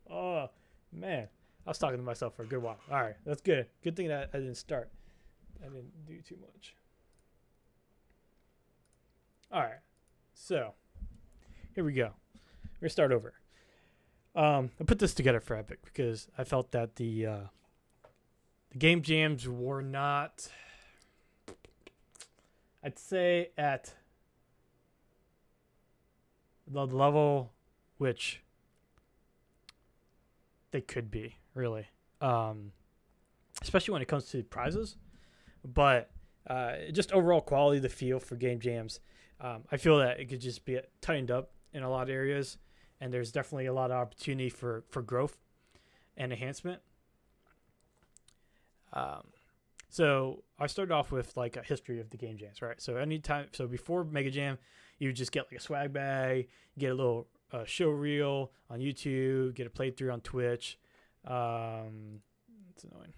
Oh, man. I was talking to myself for a good while. All right, that's good. Good thing that I didn't start. I didn't do too much. All right, so here we go. We're gonna start over. I put this together for Epic because I felt that the game jams were not, I'd say, at the level which they could be, really. Um, Especially when it comes to prizes. But just overall quality, the feel for game jams, I feel that it could just be tightened up in a lot of areas, and there's definitely a lot of opportunity for growth and enhancement. Um, so I started off with like a history of the game jams, right? So before Mega Jam, you would just get like a swag bag, get a little show reel on YouTube, get a playthrough on Twitch. It's annoying.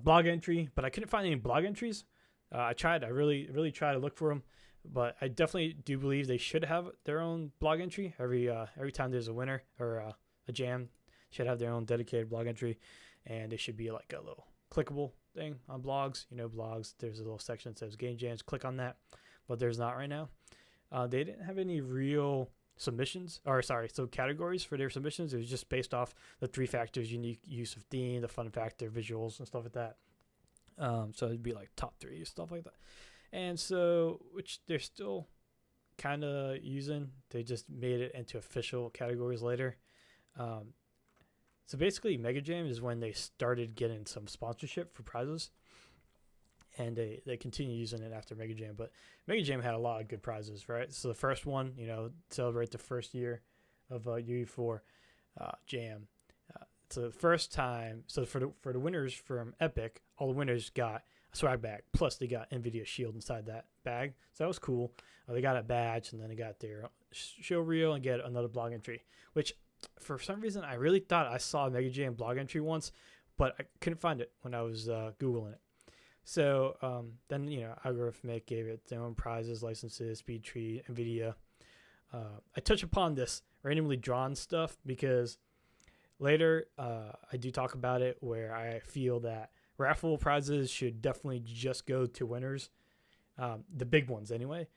Blog entry, but I couldn't find any blog entries. I tried. I really tried to look for them, but I definitely do believe they should have their own blog entry every time there's a winner or a jam. Should have their own dedicated blog entry, and they should be like a little clickable thing on blogs. Blogs. There's a little section that says game jams. Click on that, but there's not right now. They didn't have any real submissions, so categories for their submissions. It was just based off the three factors: unique use of theme, the fun factor, visuals, and stuff like that. So it'd be like top three, stuff like that. And so, which they're still kind of using. They just made it into official categories later. So basically, Mega Jam is when they started getting some sponsorship for prizes, and they continue using it after Mega Jam. But Mega Jam had a lot of good prizes, right? So the first one, celebrate the first year of UE4 Jam. So the first time, so for the winners from Epic, all the winners got a swag bag. Plus they got NVIDIA Shield inside that bag. So that was cool. They got a badge, and then they got their show reel and get another blog entry, which for some reason I really thought I saw a Mega Jam blog entry once, but I couldn't find it when I was Googling it. So then, Algorithmic gave it their own prizes, licenses, Speed Tree, NVIDIA. I touch upon this randomly drawn stuff because later I do talk about it where I feel that raffle prizes should definitely just go to winners. The big ones anyway.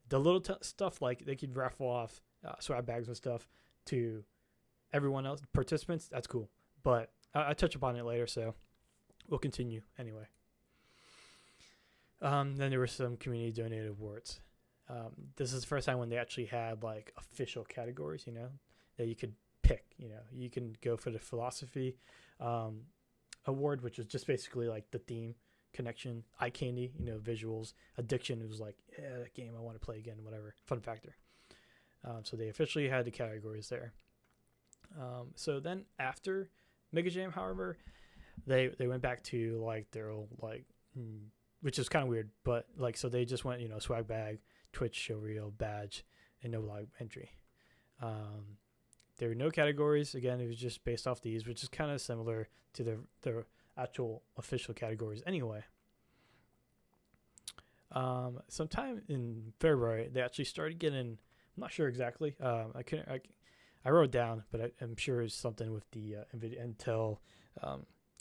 The little stuff, like they could raffle off swag bags and stuff to everyone else, participants, that's cool. But I touch upon it later, so we'll continue anyway. Then there were some community donated awards. This is the first time when they actually had like official categories, that you could pick. You can go for the philosophy award, which is just basically like the theme, connection, eye candy, visuals, addiction. It was like, yeah, that game I want to play again, whatever. Fun factor. So they officially had the categories there. So then after Mega Jam, however, they went back to like their old which is kind of weird, but like, so they just went, swag bag, Twitch, show reel, badge, and no blog entry. There were no categories. Again, it was just based off these, which is kind of similar to the actual official categories anyway. Sometime in February, they actually started getting, I'm not sure exactly. I wrote it down, but I'm sure it's something with the NVIDIA Intel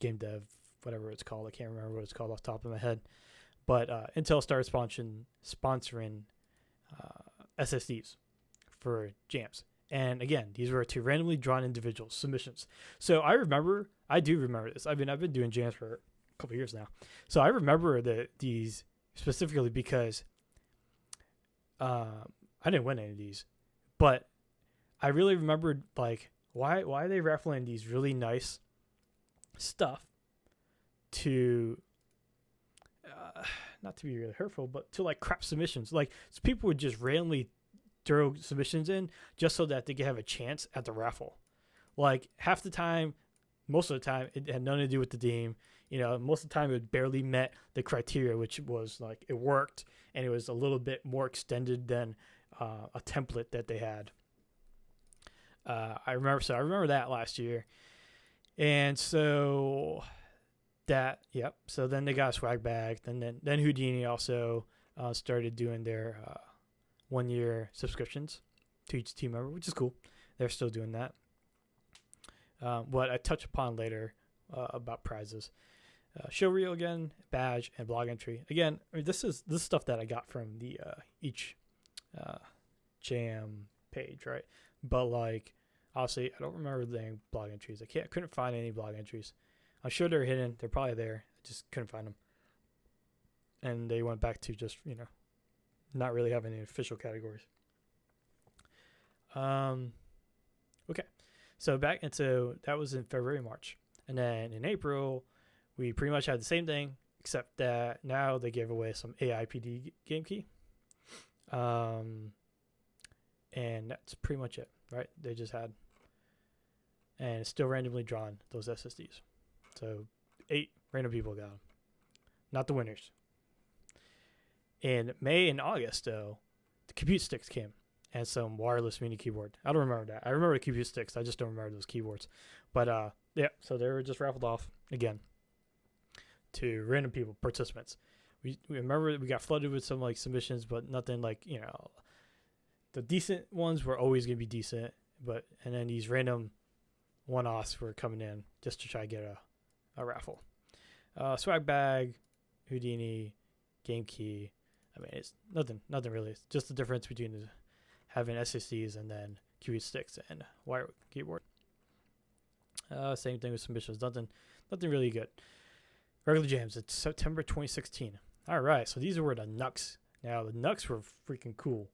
game dev, whatever it's called. I can't remember what it's called off the top of my head. But Intel started sponsoring SSDs for jams. And again, these were to randomly drawn individual submissions. So I do remember this. I've been doing jams for a couple of years now. So I remember these specifically because I didn't win any of these. But I really remembered, like, why are they raffling these really nice stuff to not to be really hurtful, but to like crap submissions. Like, so people would just randomly throw submissions in just so that they could have a chance at the raffle. Like half the time, most of the time, it had nothing to do with the theme. Most of the time it barely met the criteria, which was like it worked and it was a little bit more extended than a template that they had. I remember that last year. And so so then they got a swag bag. Then Houdini also started doing their 1 year subscriptions to each team member, which is cool. they're still doing that. What I touch upon later about prizes. Show reel again, badge, and blog entry. Again, I mean, this is stuff that I got from the each jam page, right? But like, obviously, I don't remember the blog entries. I couldn't find any blog entries. I'm sure they're hidden. They're probably there. I just couldn't find them. And they went back to just, not really having any official categories. Okay. So that was in February, March. And then in April, we pretty much had the same thing, except that now they gave away some AIPD game key. And that's pretty much it, right? They just had, and it's still randomly drawn, those SSDs. So 8 random people got them, not the winners. In May and August, though, the compute sticks came and some wireless mini keyboard. I don't remember that. I remember the compute sticks. I just don't remember those keyboards. But yeah, so they were just raffled off again to random people, participants. We remember we got flooded with some like submissions, but nothing like, the decent ones were always going to be decent. And then these random one-offs were coming in just to try to get a raffle. Swag bag, Houdini, game key. I mean, it's nothing really. It's just the difference between having SSDs and then QE sticks and wire keyboard. Same thing with submissions. Nothing really good. Regular jams. It's September 2016. All right, so these were the Nux. Now the Nux were freaking cool,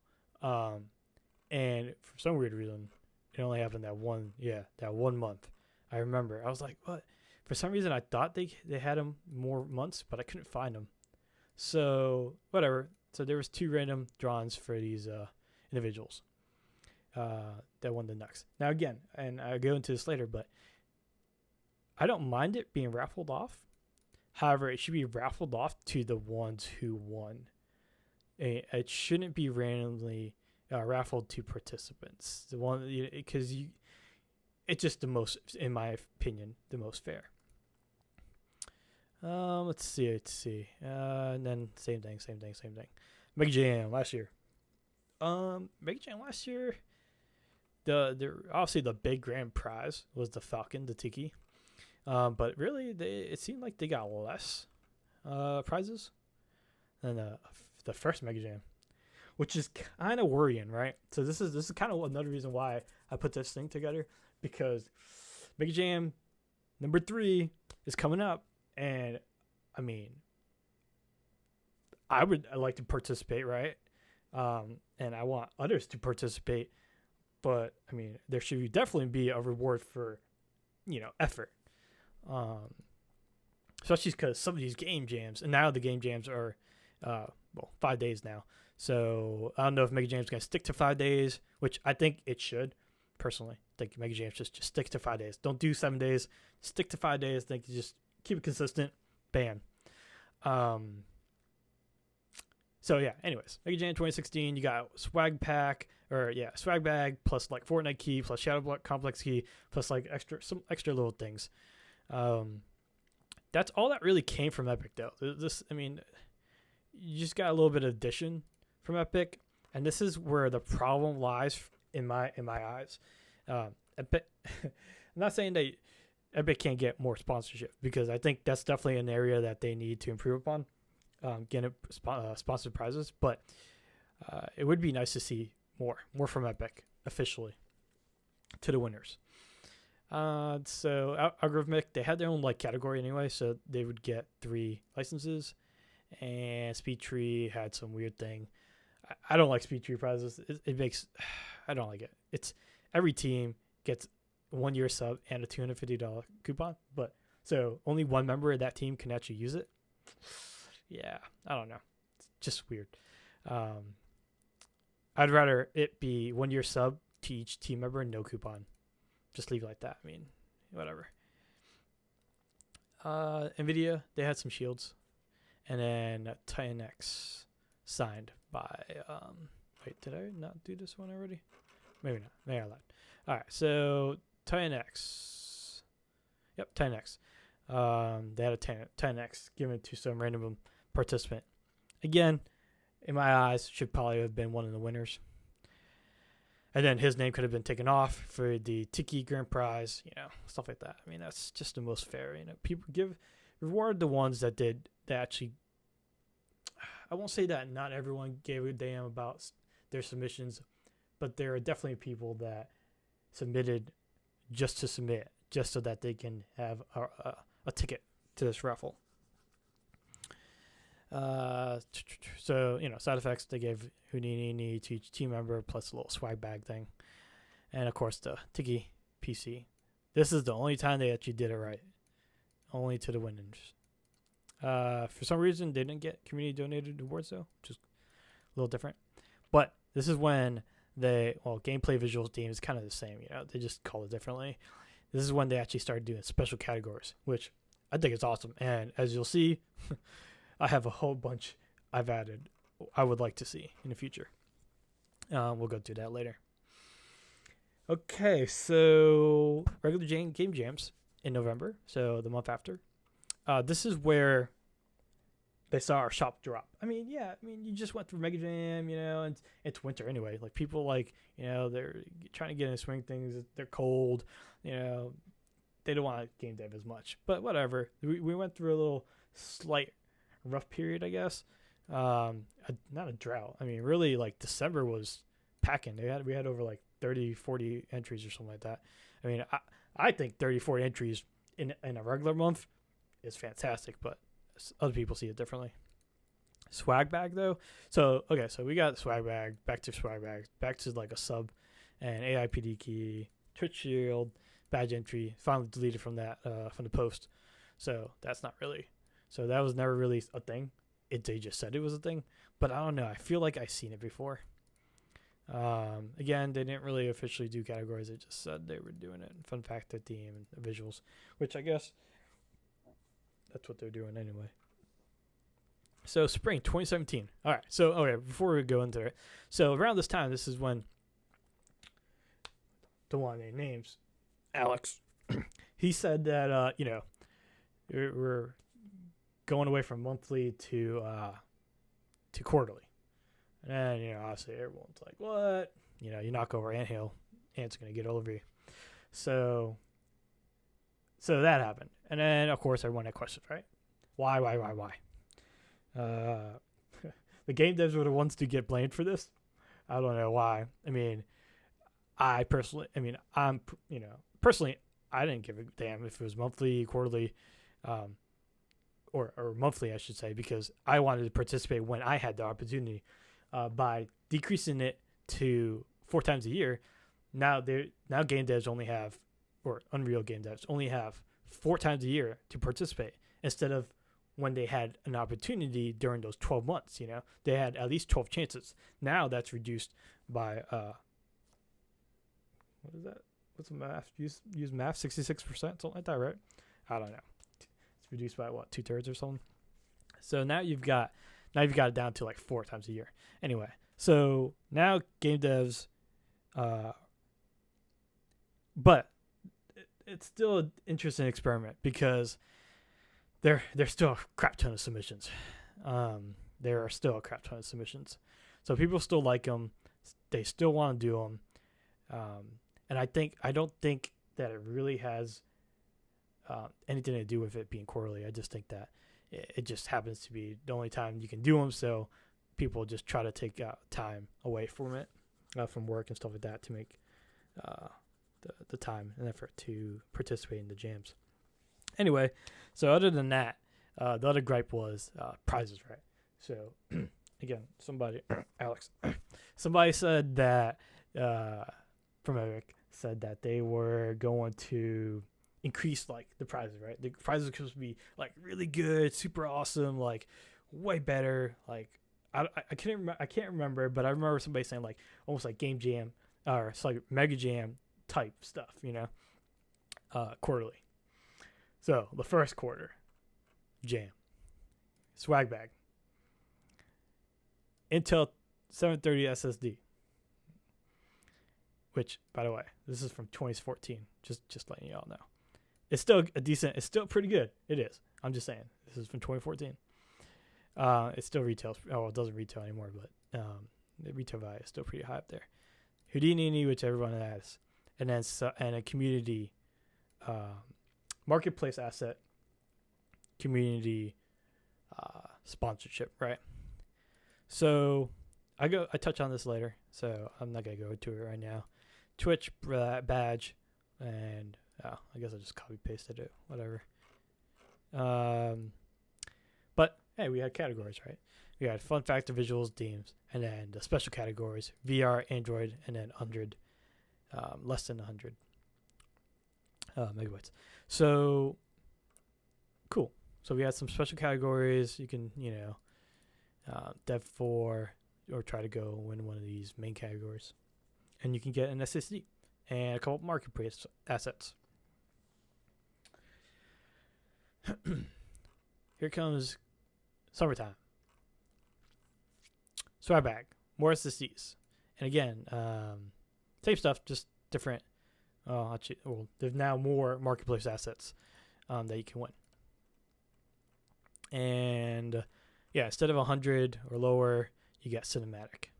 and for some weird reason, it only happened that one month. I remember. I was like, what? For some reason, I thought they had them more months, but I couldn't find them. So whatever. So there was 2 random drawings for these individuals that won the Nux. Now again, and I'll go into this later, but I don't mind it being raffled off. However, it should be raffled off to the ones who won. It shouldn't be randomly raffled to participants. The one because it's just the most, in my opinion, the most fair. Let's see. And then same thing. Mega Jam last year. Mega Jam last year. The obviously the big grand prize was the Falcon, the Tiki. But really, it seemed like they got less prizes than the first Mega Jam, which is kind of worrying, right? So this is kind of another reason why I put this thing together, because Mega Jam number 3 is coming up, and I mean, I would like to participate, right? And I want others to participate, but I mean, there should definitely be a reward for, effort. Especially because some of these game jams, and now the game jams are 5 days now, so I don't know if Mega Jam's gonna stick to 5 days, which I think it should. Personally, I think Mega Jams just stick to 5 days. Don't do 7 days. Stick to 5 days. I think you just keep it consistent. Bam. So yeah, anyways, Mega Jam 2016, you got swag bag plus like Fortnite key plus Shadow Block Complex key plus like some extra little things. That's all that really came from Epic, though. You just got a little bit of addition from Epic, and this is where the problem lies in my eyes. Epic, I'm not saying that Epic can't get more sponsorship, because I think that's definitely an area that they need to improve upon, getting sponsored prizes. But it would be nice to see more from Epic officially to the winners. So Algorithmic, they had their own like category anyway, so they would get 3 licenses, and SpeedTree had some weird thing. I don't like SpeedTree prizes. It makes, I don't like it. It's every team gets 1 year sub and a $250 coupon, but so only one member of that team can actually use it. Yeah, I don't know. It's just weird. I'd rather it be 1 year sub to each team member and no coupon. Just leave it like that. I mean, whatever. NVIDIA, they had some shields. And then Titan X signed by... wait, did I not do this one already? Maybe not. Maybe I lied. All right, so Titan X. Yep, Titan X. They had a Titan X given to some random participant. Again, in my eyes, should probably have been one of the winners. And then his name could have been taken off for the Tiki Grand Prize, stuff like that. I mean, that's just the most fair. People reward the ones that actually. I won't say that not everyone gave a damn about their submissions, but there are definitely people that submitted just to submit, just so that they can have a ticket to this raffle. So, side effects, they gave Houdini to each team member, plus a little swag bag thing. And, of course, the Tiki PC. This is the only time they actually did it right. Only to the winners. For some reason, they didn't get community-donated awards, though, which is a little different. But this is when gameplay visuals team is kind of the same. They just call it differently. This is when they actually started doing special categories, which I think is awesome. And as you'll see, I have a whole bunch I've added I would like to see in the future. We'll go through that later. Okay, so regular game jams in November, so the month after. This is where they saw our shop drop. I mean, you just went through Mega Jam, and it's winter anyway. Like, people they're trying to get in swing things. They're cold, they don't want game dev as much. But whatever. We went through a little slight rough period, I guess. Not a drought. I mean, really, like, December was packing. We had over like 30, 40 entries or something like that. I mean, I think 30, 40 entries in a regular month is fantastic, but other people see it differently. Swag bag, though. So we got swag bag, back to like a sub, and AIPD key, Twitch shield, badge entry. Finally deleted from the post. So that's not really. So that was never really a thing. They just said it was a thing, but I don't know. I feel like I've seen it before. Again, they didn't really officially do categories. They just said they were doing it. Fun fact, the theme and the visuals, which I guess that's what they're doing anyway. So spring 2017. All right. So before we go into it, so around this time, this is when the one named names, Alex, he said that we're going away from monthly to quarterly. And obviously everyone's like, what? You knock over anthill, Ant's gonna get over you. So that happened. And then of course everyone had questions, right? Why? The game devs were the ones to get blamed for this. I don't know why. I mean, personally, I didn't give a damn if it was monthly, quarterly, or monthly, I should say, because I wanted to participate when I had the opportunity. By decreasing it to 4 times a year, now game devs only have, or Unreal game devs only have 4 times a year to participate, instead of when they had an opportunity during those 12 months. They had at least 12 chances. Now that's reduced by what is that? What's the math? Use math, 66%, something like that, right? I don't know. It's reduced by what, 2/3 or something. So now you've got it down to like 4 times a year. Anyway, so now game devs, but it's still an interesting experiment because there's still a crap ton of submissions. There are still a crap ton of submissions. So people still like them. They still want to do them. And I don't think that it really has anything to do with it being quarterly. I just think that it just happens to be the only time you can do them, so people just try to take time away from it, from work and stuff like that, to make the time and effort to participate in the jams. Anyway, so other than that, the other gripe was prizes, right? So again, Alex, somebody said that from Eric said that they were going to increase like the prizes, right? The prizes are supposed to be like really good, super awesome, like way better. Like I can't remember, but I remember somebody saying like almost like game jam or it's like Mega Jam type stuff, quarterly. So the first quarter, jam, swag bag, Intel 730 SSD. Which, by the way, this is from 2014. Just letting y'all know. It's still it's still pretty good. It is. I'm just saying. This is from 2014. It still retails. Oh, it doesn't retail anymore, but the retail value is still pretty high up there. Houdini, which everyone has, and then and a community marketplace asset community sponsorship, right? So I touch on this later, so I'm not gonna go into it right now. Twitch badge, and I guess I just copy pasted it, whatever. But hey, we had categories, right? We had fun factor, visuals, themes, and then the special categories: VR, Android, and then 100, less than 100 megabytes. So cool. So we had some special categories. You can, dev for or try to go win one of these main categories, and you can get an SSD and a couple marketplace assets. Here comes summertime. Swag bag, more SSDs, and again, same stuff, just different. There's now more marketplace assets that you can win. And yeah, instead of 100 or lower, you get cinematic.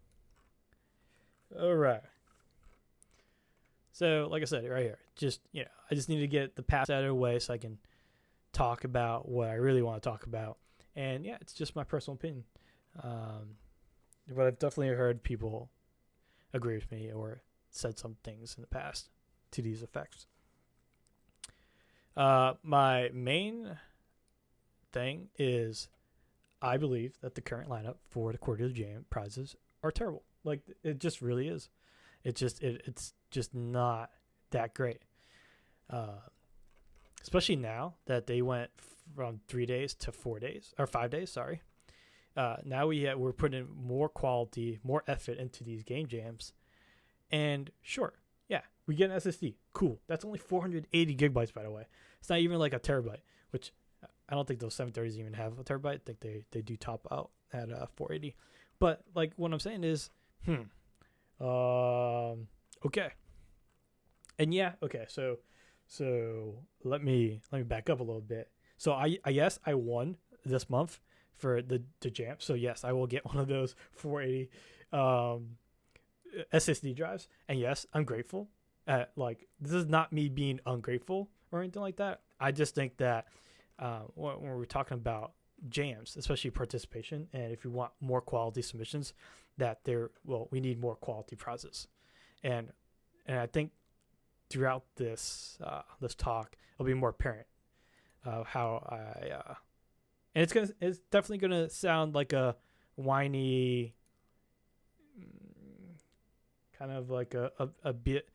All right. So, like I said, right here, I just need to get the past out of the way so I can talk about what I really want to talk about. And yeah, it's just my personal opinion. But I've definitely heard people agree with me or said some things in the past to these effects. My main thing is I believe that the current lineup for the Quarterly Jam prizes are terrible. Like, it just really is. It's just not that great. Especially now that they went from 3 days to 4 days, or 5 days, sorry. Now we're putting more quality, more effort into these game jams. And sure, yeah, we get an SSD. Cool. That's only 480 gigabytes, by the way. It's not even like a terabyte, which I don't think those 730s even have a terabyte. I think they do top out at 480. But like what I'm saying is, okay. And yeah, okay. So let me back up a little bit. So I won this month for the jam. So yes, I will get one of those 480 SSD drives. And yes, I'm grateful. This is not me being ungrateful or anything like that. I just think that when we're talking about jams, especially participation, and if you want more quality submissions, we need more quality prizes. And I think throughout this talk, it'll be more apparent how and it's definitely gonna sound like a whiny, kind of like a bit,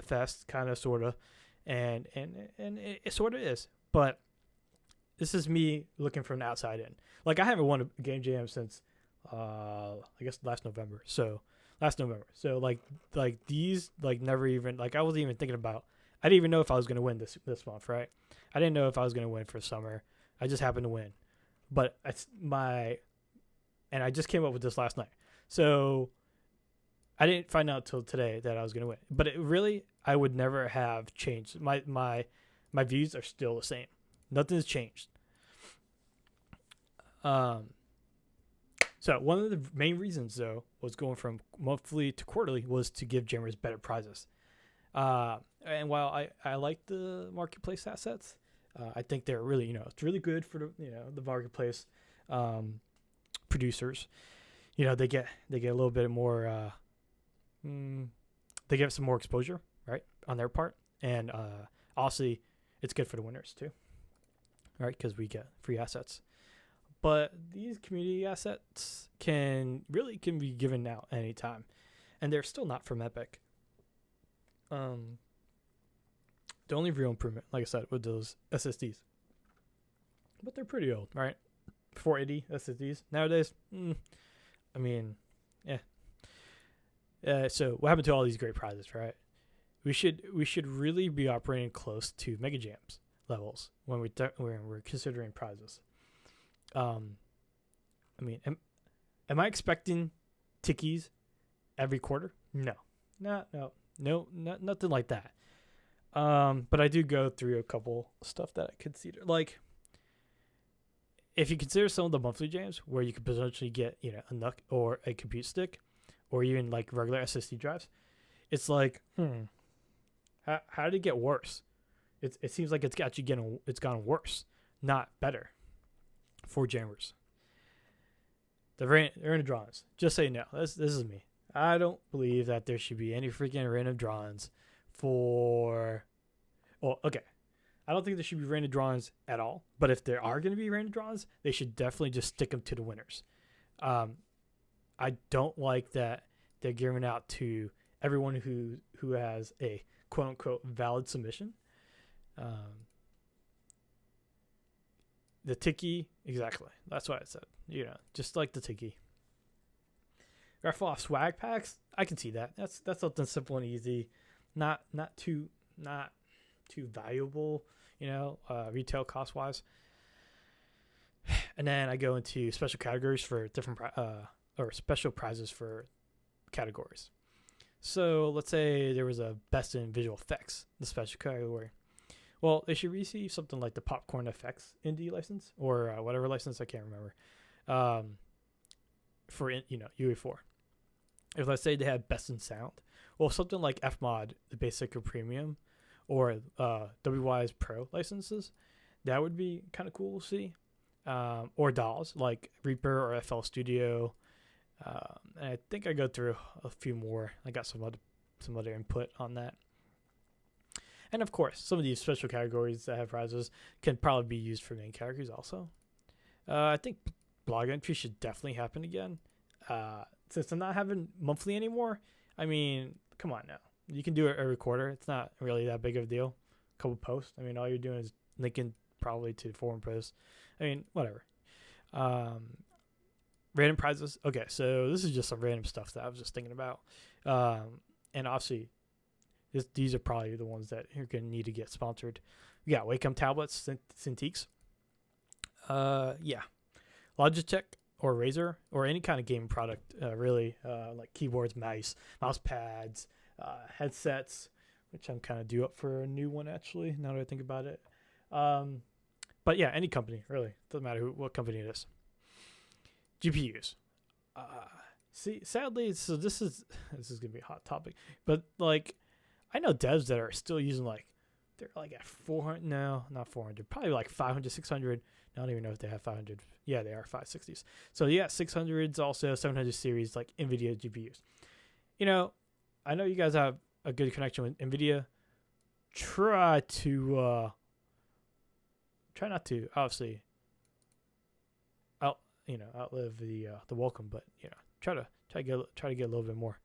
fest kind of sorta, and it sort of is, but this is me looking from the outside in. Like, I haven't won a game jam since I guess last November. So like these, like, never even, like, I wasn't even thinking about, I didn't even know if I was going to win this month, right? I didn't know if I was going to win for summer. I just happened to win. But and I just came up with this last night. So I didn't find out till today that I was going to win. But I would never have changed. My views are still the same. Nothing's changed. So one of the main reasons, though, was going from monthly to quarterly was to give jammers better prizes. And while I like the marketplace assets, I think they're really, it's really good for the marketplace producers. They get a little bit more, they get some more exposure, right, on their part. And obviously, it's good for the winners too, right, because we get free assets. But these community assets can be given out anytime, and they're still not from Epic. The only real improvement, like I said, with those SSDs, but they're pretty old, right? 480 SSDs nowadays. I mean, yeah. So what happened to all these great prizes, right? We should really be operating close to Mega Jams levels when we're considering prizes. I mean, am I expecting tickies every quarter? No, nothing like that. But I do go through a couple stuff that I consider, like, if you consider some of the monthly jams where you could potentially get, a NUC or a compute stick, or even like regular SSD drives, it's like, how did it get worse? It seems like it's gone worse, not better for jammers. The random drawings. Just so you know, this is me. I don't believe that there should be any freaking random drawings for. Well, okay. I don't think there should be random drawings at all. But if there are going to be random drawings, they should definitely just stick them to the winners. I don't like that they're giving out to everyone who has a quote unquote valid submission. The Tiki, exactly. That's what I said. Just like the Tiki. Raffle off swag packs. I can see that. That's something simple and easy. Not too valuable. Retail cost wise. And then I go into special categories for different or special prizes for categories. So let's say there was a best in visual effects, the special category. Well, they should receive something like the Popcorn FX indie license or whatever license, I can't remember. For UE4. If let's say they had best in sound, well, something like Fmod, the basic or premium, or WY's Pro licenses, that would be kind of cool to see. Or DAWs like Reaper or FL Studio. And I think I go through a few more. I got some other input on that. And of course, some of these special categories that have prizes can probably be used for main categories also. I think blog entry should definitely happen again. Since I'm not having monthly anymore, I mean, come on now. You can do it every quarter. It's not really that big of a deal. A couple posts. I mean, all you're doing is linking probably to forum posts. I mean, whatever. Random prizes. Okay, so this is just some random stuff that I was just thinking about. And obviously, these are probably the ones that you're going to need to get sponsored. We got Wacom tablets, Cintiqs. Yeah. Logitech or Razer or any kind of game product, really, like keyboards, mouse pads, headsets, which I'm kind of due up for a new one, actually, now that I think about it. But yeah, any company, really. Doesn't matter what company it is. GPUs. Sadly, so this is going to be a hot topic, but like, I know devs that are still using they're like at 400, no, not 400, probably like 500, 600. I don't even know if they have 500. Yeah, they are 560s. So yeah, 600s also, 700 series, like NVIDIA GPUs. I know you guys have a good connection with NVIDIA. Try not to, obviously, outlive the welcome, but try to get a little bit more.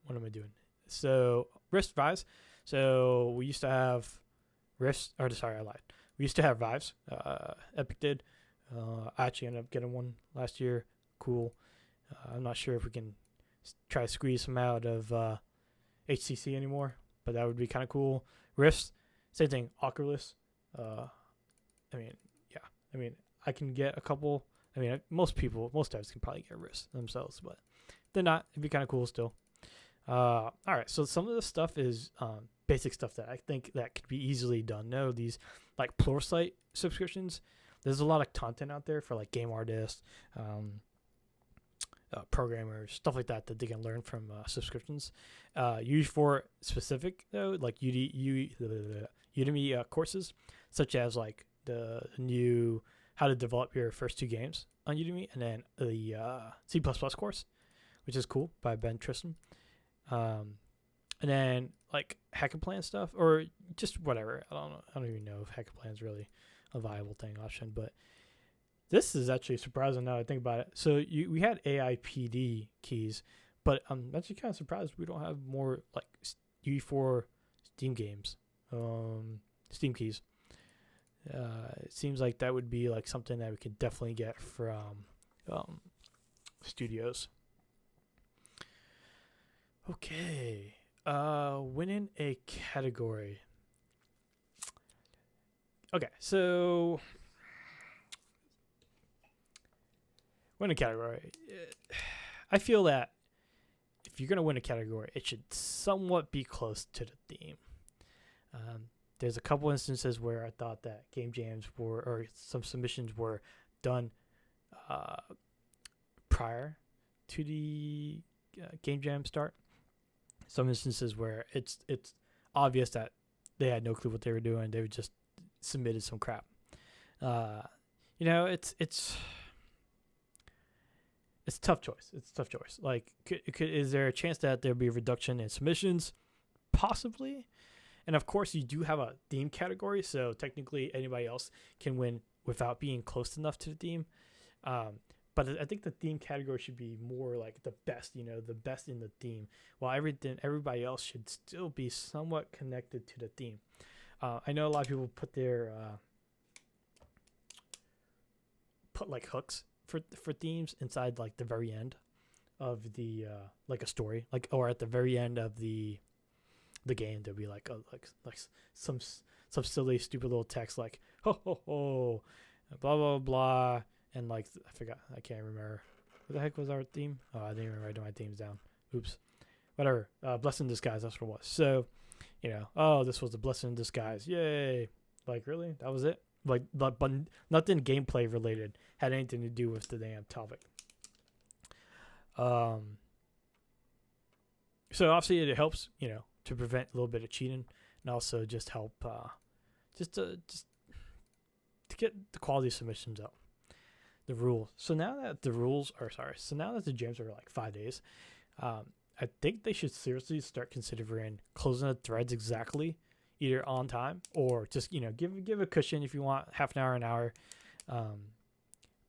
What am I doing? So Rift Vives. So we used to have Rifts. Or sorry, I lied. We used to have Vives. Epic did. I actually ended up getting one last year. Cool. I'm not sure if we can try to squeeze some out of HTC anymore, but that would be kind of cool. Rifts, same thing. Oculus. I can get a couple. Most devs can probably get Rifts themselves, but if they're not, it'd be kind of cool still. All right, so some of this stuff is basic stuff that I think that could be easily done. No, these like Pluralsight subscriptions. There's a lot of content out there for like game artists, programmers, stuff like that they can learn from subscriptions. Used for specific though, like Udemy courses, such as like the new how to develop your first 2 games on Udemy, and then the C++ course, which is cool, by Ben Tristan. And then like Hackaplan stuff, or just whatever. I don't know. I don't even know if Hackaplan is really a viable option, but this is actually surprising now I think about it. So we had AIPD keys, but I'm actually kind of surprised we don't have more like UE4 Steam games, Steam keys. It seems like that would be like something that we could definitely get from studios. Okay. Winning a category. Okay, so win a category. I feel that if you're going to win a category, it should somewhat be close to the theme. There's a couple instances where I thought that game jams or some submissions were done prior to the game jam start. Some instances where it's obvious that they had no clue what they were doing. They would just submitted some crap. It's a tough choice. It's a tough choice. Like, is there a chance that there'll be a reduction in submissions? Possibly. And of course, you do have a theme category, so technically anybody else can win without being close enough to the theme. But I think the theme category should be more like the best, the best in the theme, while everybody else should still be somewhat connected to the theme. I know a lot of people put their like hooks for themes inside like the very end of the like a story, like, or at the very end of the game there'll be like some silly stupid little text like ho ho ho blah blah blah, and like I can't remember what the heck was our theme. I didn't even write my themes down. Oops. Whatever. Blessing in disguise, that's what it was. So this was a blessing in disguise, yay. Like, really, that was it? Like, but nothing gameplay related had anything to do with the damn topic. So obviously it helps, to prevent a little bit of cheating, and also just help just to get the quality of submissions up. The rules. So now that the jams are like 5 days, I think they should seriously start considering closing the threads exactly, either on time or just give a cushion if you want half an hour, an hour.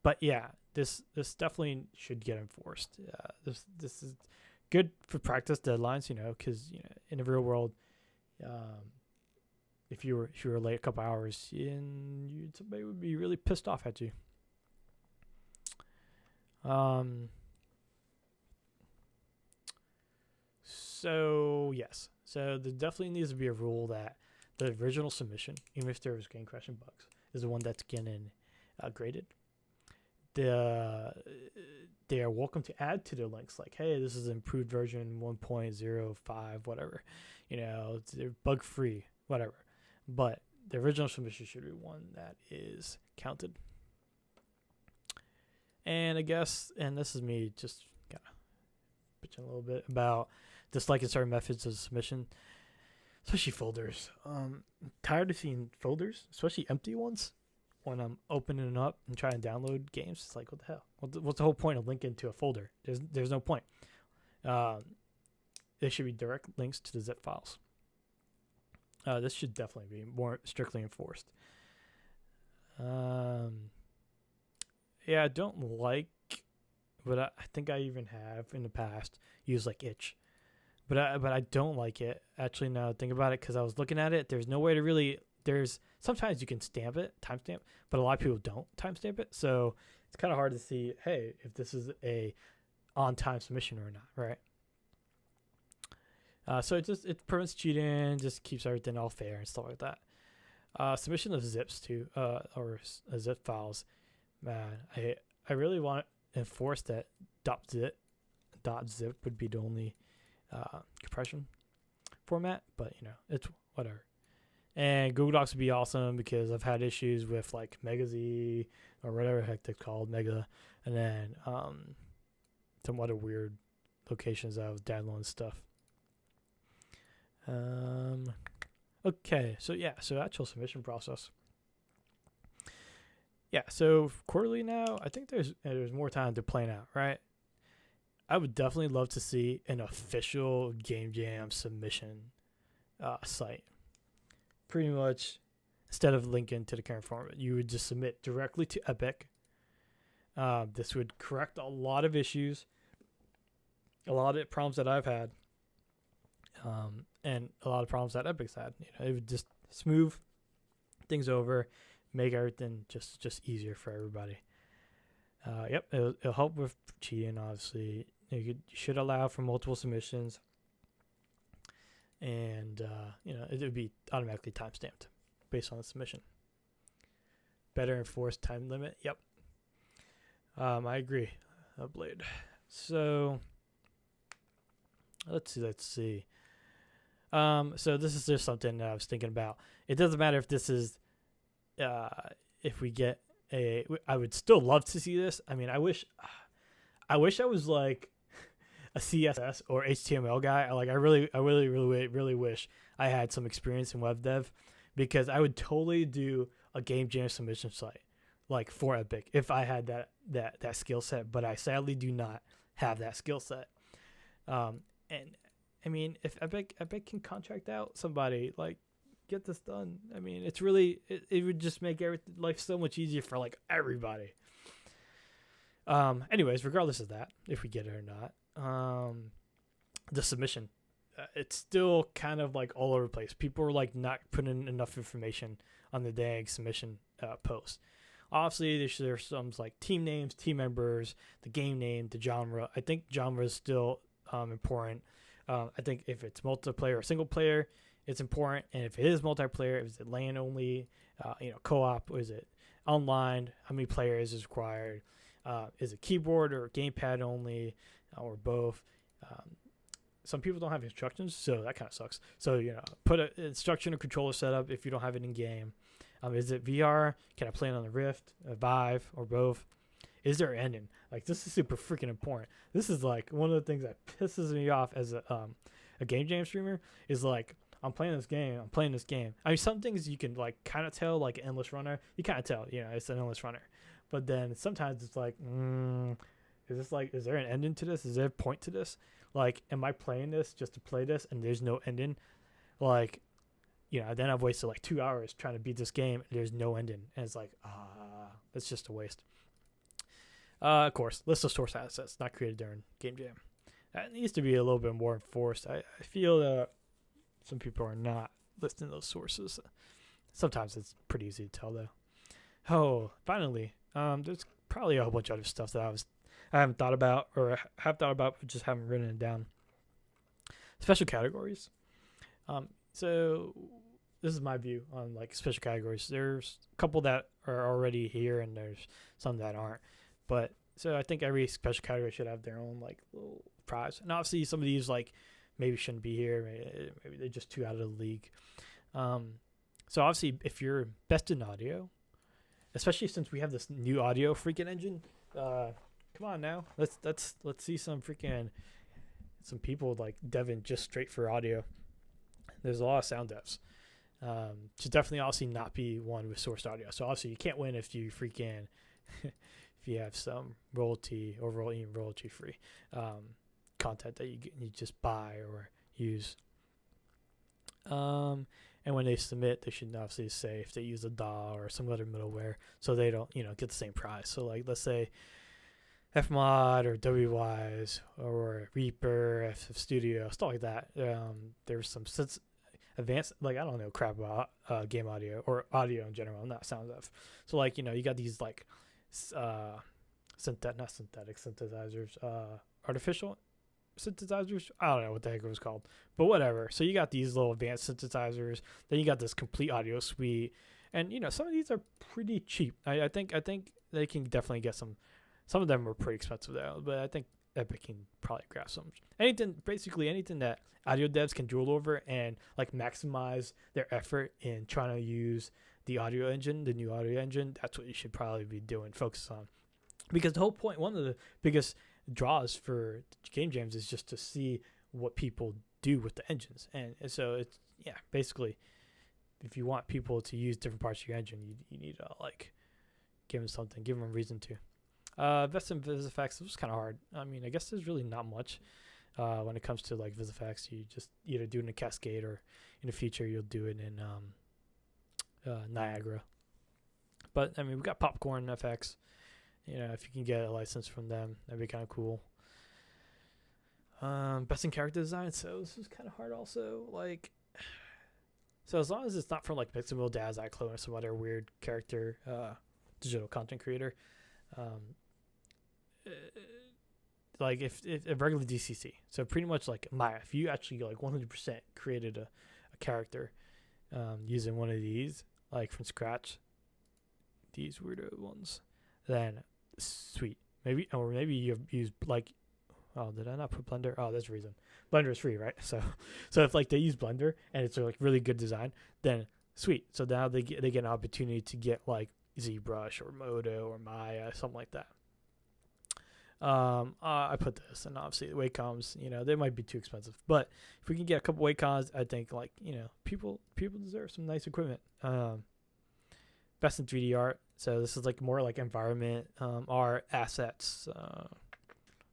But yeah, this definitely should get enforced. This is good for practice deadlines, because in the real world, if you were late a couple hours, somebody would be really pissed off at you. So yes, so there definitely needs to be a rule that the original submission, even if there was game crashing bugs, is the one that's getting graded. They are welcome to add to their links, like, hey, this is improved version 1.05, whatever, they're bug free, whatever. But the original submission should be one that is counted. And I guess, and this is me just kind of bitching a little bit about disliking certain methods of submission, especially folders. I'm tired of seeing folders, especially empty ones, when I'm opening it up and trying to download games. It's like, what the hell? What's the whole point of linking to a folder? There's no point. There should be direct links to the zip files. This should definitely be more strictly enforced. Yeah, I don't like, but I think I even have in the past used like itch. But I don't like it. Actually, now I think about it, because I was looking at it, there's no way to really, sometimes you can stamp it, timestamp, but a lot of people don't timestamp it. So it's kind of hard to see, hey, if this is a on-time submission or not, right? So it prevents cheating, just keeps everything all fair and stuff like that. Submission of zips too, or zip files. Man, I really want to enforce that .zip would be the only compression format, but it's whatever. And Google Docs would be awesome, because I've had issues with like MegaZ or whatever the heck they're called, Mega, and then some other weird locations that I was downloading stuff. Okay, so actual submission process. Yeah, so quarterly now, I think there's more time to plan out, right? I would definitely love to see an official Game Jam submission site. Pretty much, instead of linking to the current format, you would just submit directly to Epic. This would correct a lot of issues, a lot of problems that I've had, and a lot of problems that Epic's had. It would just smooth things over, make everything just easier for everybody. Yep, it'll help with cheating, obviously. You should allow for multiple submissions, and it would be automatically timestamped based on the submission. Better enforced time limit. Yep. I agree. Blade. So let's see. So this is just something that I was thinking about. It doesn't matter if this is, if we get I would still love to see this. I mean, I wish I was like a CSS or HTML guy. I really wish I had some experience in web dev, because I would totally do a game jam submission site like for Epic if I had that skill set. But I sadly do not have that skill set. And I mean, if Epic can contract out somebody, like, get this done. I mean, it's really it would just make life so much easier for like everybody. Anyways, regardless of that, if we get it or not, the submission, it's still kind of like all over the place. People are like not putting enough information on the dang submission post. Obviously, there's some like team names, team members, the game name, the genre. I think genre is still important. I think if it's multiplayer or single player, it's important. And if it is multiplayer, is it LAN only, co-op, or is it online? How many players is required? Is it keyboard or gamepad only, or both? Some people don't have instructions, so that kind of sucks. So, put an instruction or controller setup if you don't have it in game. Is it VR? Can I play it on the Rift, a Vive, or both? Is there an ending? Like, this is super freaking important. This is like one of the things that pisses me off as a game jam streamer, is like, I'm playing this game. I mean, some things you can like kind of tell, like Endless Runner. You kind of tell, it's an Endless Runner. But then sometimes it's like, is there an ending to this? Is there a point to this? Like, am I playing this just to play this and there's no ending? Like, then I've wasted like 2 hours trying to beat this game and there's no ending. And it's like, that's just a waste. Of course, list of source assets not created during Game Jam. That needs to be a little bit more enforced. I feel that some people are not listing those sources. Sometimes it's pretty easy to tell, though. Oh, finally, there's probably a whole bunch of other stuff that I haven't thought about, or have thought about, but just haven't written it down. Special categories. So this is my view on like special categories. There's a couple that are already here, and there's some that aren't. But so I think every special category should have their own like little prize. And obviously, some of these like maybe shouldn't be here. Maybe they're just too out of the league. So obviously, if you're best in audio, especially since we have this new audio freaking engine, come on now, let's see some people like deving just straight for audio. There's a lot of sound devs. Should definitely obviously not be one with sourced audio. So obviously you can't win if you freaking if you have some royalty or even royalty free content that you just buy or use. And when they submit, they should obviously say if they use a DAW or some other middleware, so they don't get the same prize. So like let's say Fmod or WWise or Reaper, FF Studio, stuff like that. There's some advanced, like, I don't know crap about game audio or audio in general, not sound stuff. So like you got these like not synthetic synthesizers, artificial synthesizers. I don't know what the heck it was called, but whatever. So you got these little advanced synthesizers. Then you got this complete audio suite, and some of these are pretty cheap. I think they can definitely get some. Some of them are pretty expensive though, but I think Epic can probably grab some. Basically anything that audio devs can drool over and like maximize their effort in trying to use the audio engine, the new audio engine. That's what you should probably be doing, focus on. Because the whole point, one of the biggest draws for game jams is just to see what people do with the engines. And so it's, basically, if you want people to use different parts of your engine, you need to like give them something, give them a reason to. Best in VisFX, it was kind of hard. I mean, I guess there's really not much when it comes to like VisFX. You just either do it in a Cascade, or in the future you'll do it in Niagara. But I mean, we got Popcorn FX. If you can get a license from them, that'd be kind of cool. Best in character design. So this is kind of hard also. Like, so as long as it's not from like Mixable, Daz, iClone, or some other weird character digital content creator. Like if a regular DCC, so pretty much like Maya, if you actually like 100% created a character using one of these like from scratch, these weirdo ones, then sweet. Maybe you've used like, oh, did I not put Blender? Oh, there's a reason. Blender is free, right? So if like they use Blender and it's like really good design, then sweet. So now they get an opportunity to get like ZBrush or Modo or Maya, something like that. I put this, and obviously the Wacom, they might be too expensive, but if we can get a couple Wacom, I think people deserve some nice equipment. Best in 3D art. So this is like more like environment, art, assets,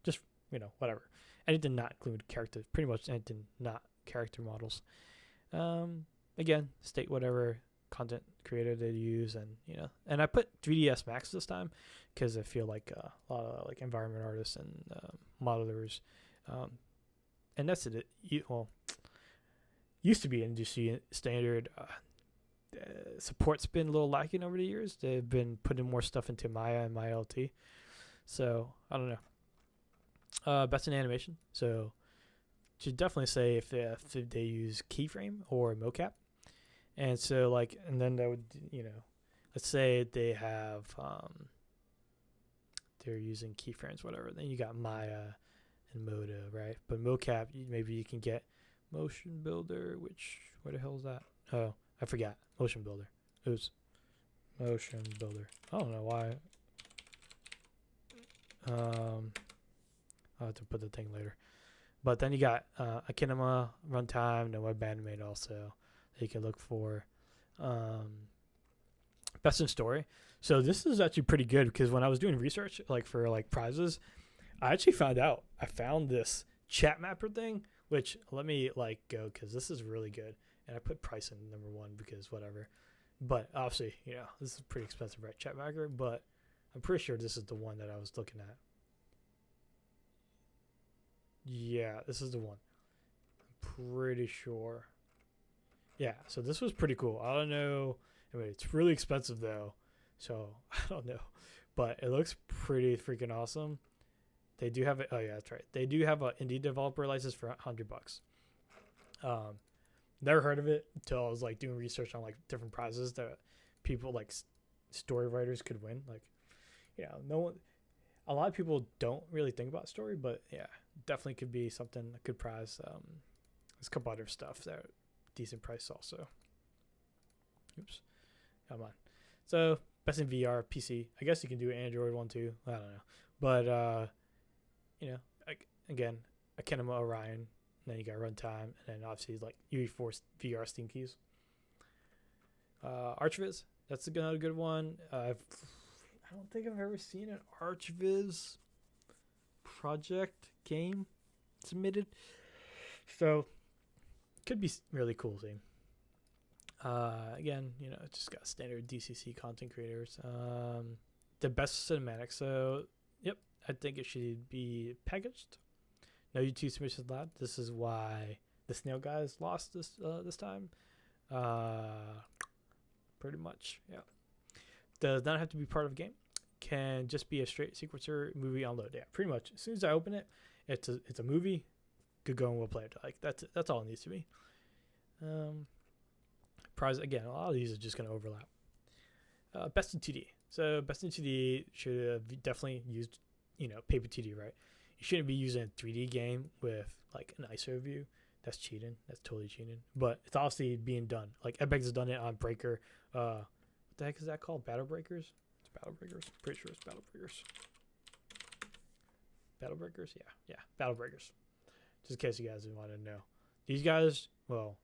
just whatever. Anything not include characters, pretty much anything not character models. Again, state whatever content creator they use, and I put 3ds Max this time because I feel like a lot of like environment artists and modelers, and that's it. Used to be industry standard. Support's been a little lacking over the years. They've been putting more stuff into Maya and Maya LT, so I don't know. Best in animation, so should definitely say if they use keyframe or mocap. And so, and then that would, let's say they have, they're using keyframes, whatever. Then you got Maya and Moda, right? But mocap, maybe you can get Motion Builder, where the hell is that? Oh, I forgot. Motion Builder. Oops. Motion Builder. I don't know why. I'll have to put the thing later. But then you got Akinama, Runtime, and WebAnimate also. You can look for best in story. So this is actually pretty good because when I was doing research for prizes, I actually found this chat mapper thing, which let me go because this is really good. And I put price in number 1 because whatever. But obviously, this is pretty expensive, right? Chat mapper, but I'm pretty sure this is the one that I was looking at. Yeah, this is the one. I'm pretty sure. Yeah, so this was pretty cool. I don't know. I mean, it's really expensive, though. So, I don't know. But it looks pretty freaking awesome. They do have it. Oh, yeah, that's right. They do have an indie developer license for $100. Never heard of it until I was, doing research on, different prizes that people, story writers could win. No one... A lot of people don't really think about story, but, yeah, definitely could be something, a good prize. There's a couple other stuff that decent price also. Oops. Come on. So, best in VR, PC. I guess you can do Android one too. I don't know. But, again, Akinama Orion. And then you got Runtime. And then obviously, UE4 VR Steam keys. Archviz. That's another good one. I don't think I've ever seen an Archviz project game submitted. So, could be really cool thing. Again, just got standard DCC content creators. The best cinematic. So, yep, I think it should be packaged. No YouTube submissions allowed. This is why the Snail guys lost this time. Pretty much, yeah. Does not have to be part of a game. Can just be a straight sequencer movie on load. Yeah, pretty much. As soon as I open it, it's a movie. Good go and we'll play it. That's all it needs to be. Prize again. A lot of these are just gonna overlap. Best in 2D. So best in 2D should have definitely used paper 2D, right? You shouldn't be using a 3D game with an ISO view. That's cheating. That's totally cheating. But it's obviously being done. Epic has done it on Breaker. What the heck is that called? Battle Breakers? It's Battle Breakers. Pretty sure it's Battle Breakers. Battle Breakers? Yeah. Battle Breakers. Just in case you guys want to know. These guys are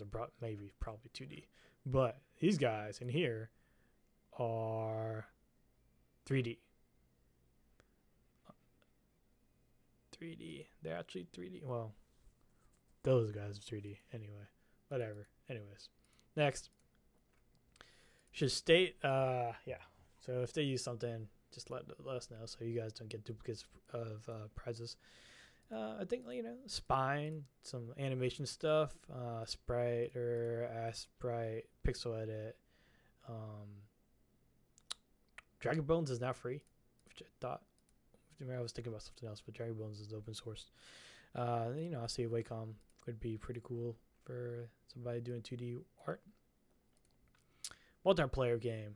probably 2D. But these guys in here are 3D. 3D. They're actually 3D. Well, those guys are 3D. Anyway. Whatever. Anyways. Next. Should state, yeah. So if they use something, just let us know so you guys don't get duplicates of prizes. I think, Spine, some animation stuff, Sprite or Sprite, Pixel Edit. Dragon Bones is now free, which I thought. I was thinking about something else, but Dragon Bones is open source. I see Wacom would be pretty cool for somebody doing 2D art. Multiplayer game.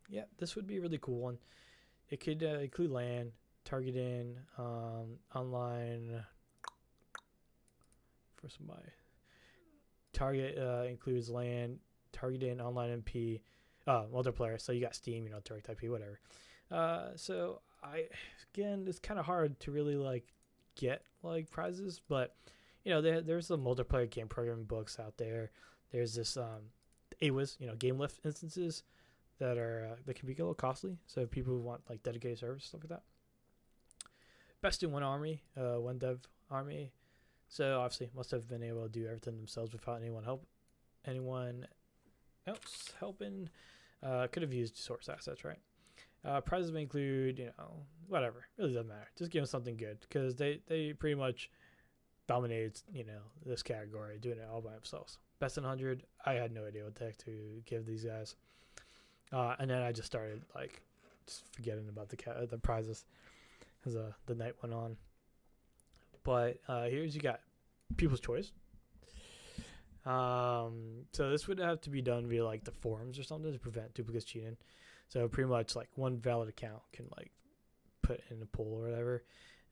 Yeah, this would be a really cool one. It could include LAN, targeting, online for somebody. Target includes LAN, targeting, online MP, multiplayer. So you got Steam, Direct IP, whatever. So I again, it's kind of hard to really like get like prizes, but there's some multiplayer game programming books out there. There's this AWIS, game lift instances that are that can be a little costly. So people who want like dedicated servers, stuff like that. Best in one army, one dev army. So obviously must have been able to do everything themselves without anyone else helping. Could have used source assets, right? Prizes may include, whatever. Really doesn't matter. Just give them something good because they pretty much dominated, this category, doing it all by themselves. Best in 100, I had no idea what the heck to give these guys. And then I just started, like, just forgetting about the prizes as the night went on. But here's you got People's Choice. So this would have to be done via, like, the forums or something to prevent duplicates cheating. So pretty much, like, one valid account can, like, put in a poll or whatever.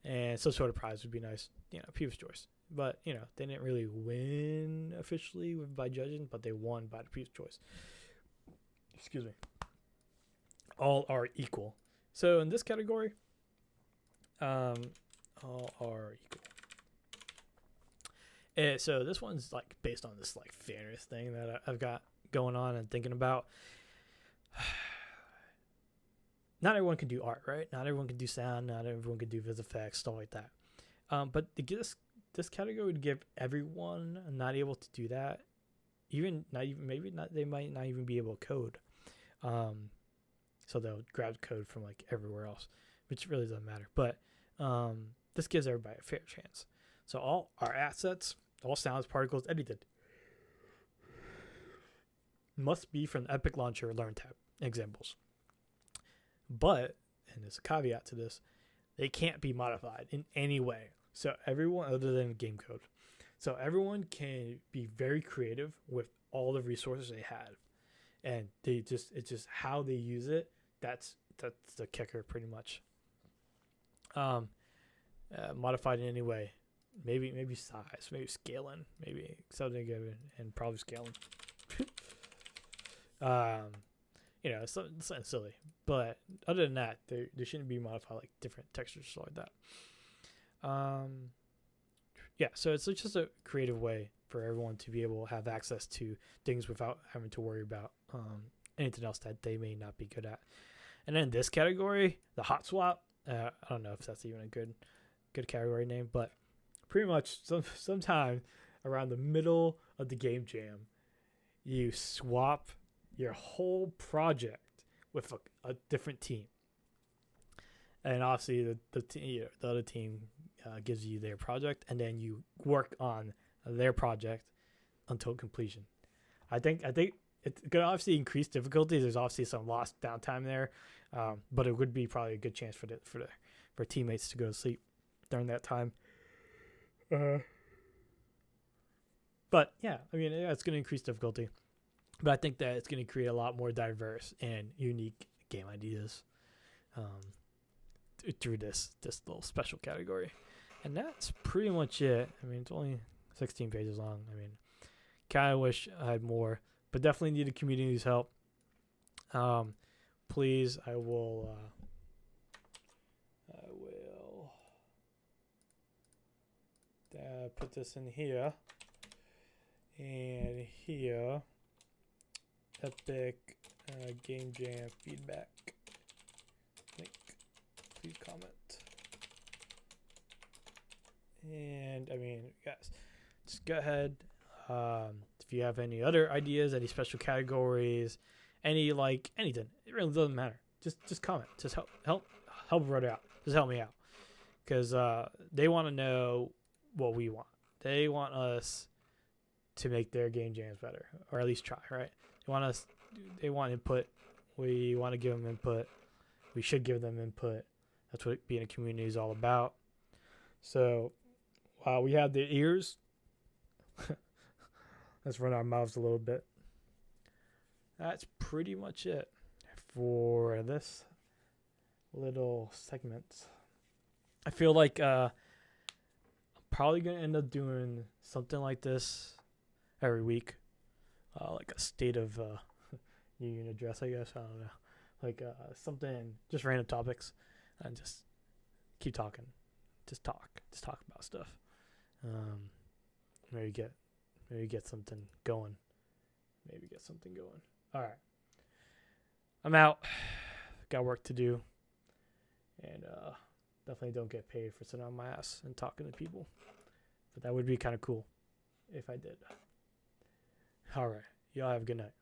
And some sort of prize would be nice, People's Choice. But, they didn't really win officially by judging, but they won by the People's Choice. Excuse me. All are equal. So in this category, all are equal. And so this one's, like, based on this, like, fairness thing that I've got going on and thinking about. Not everyone can do art, right? Not everyone can do sound. Not everyone can do vis effects, stuff like that. But this category would give everyone not able to do that, they might not even be able to code. So they'll grab code from like everywhere else, which really doesn't matter. But this gives everybody a fair chance. So all our assets, all sounds, particles, edited, must be from the Epic Launcher Learn tab examples. But, and there's a caveat to this, they can't be modified in any way. So everyone, other than game code, so everyone can be very creative with all the resources they have, and it's just how they use it. That's the kicker, pretty much. Modified in any way, maybe size, maybe scaling, maybe something good, and probably scaling. Something silly. But other than that, they shouldn't be modified like different textures or like that. So it's just a creative way for everyone to be able to have access to things without having to worry about anything else that they may not be good at. And then this category, the hot swap, I don't know if that's even a good category name, but pretty much sometime around the middle of the game jam, you swap your whole project with a different team, and obviously the other team gives you their project, and then you work on their project until completion. I think it's gonna obviously increase difficulty. There's obviously some lost downtime there, but it would be probably a good chance for teammates to go to sleep during that time. But yeah, I mean, it's gonna increase difficulty. But I think that it's going to create a lot more diverse and unique game ideas through this little special category. And that's pretty much it. I mean, it's only 16 pages long. I mean, kind of wish I had more, but definitely need the community's help. Please, I will put this in here and here. Epic Game Jam feedback link. Please comment. And I mean, guys, just go ahead. If you have any other ideas, any special categories, anything, it really doesn't matter. Just comment. Just help Rode out. Just help me out, because they want to know what we want. They want us to make their game jams better, or at least try, right? They want input. We want to give them input. We should give them input. That's what being a community is all about. So while we have the ears, let's run our mouths a little bit. That's pretty much it for this little segment. I feel like I'm probably going to end up doing something like this every week. Like a state of union address, I guess. I don't know. Like something, just random topics. and just keep talking. Just talk about stuff. Maybe get something going. All right. I'm out. Got work to do. And definitely don't get paid for sitting on my ass and talking to people. But that would be kind of cool if I did. All right. Y'all have a good night.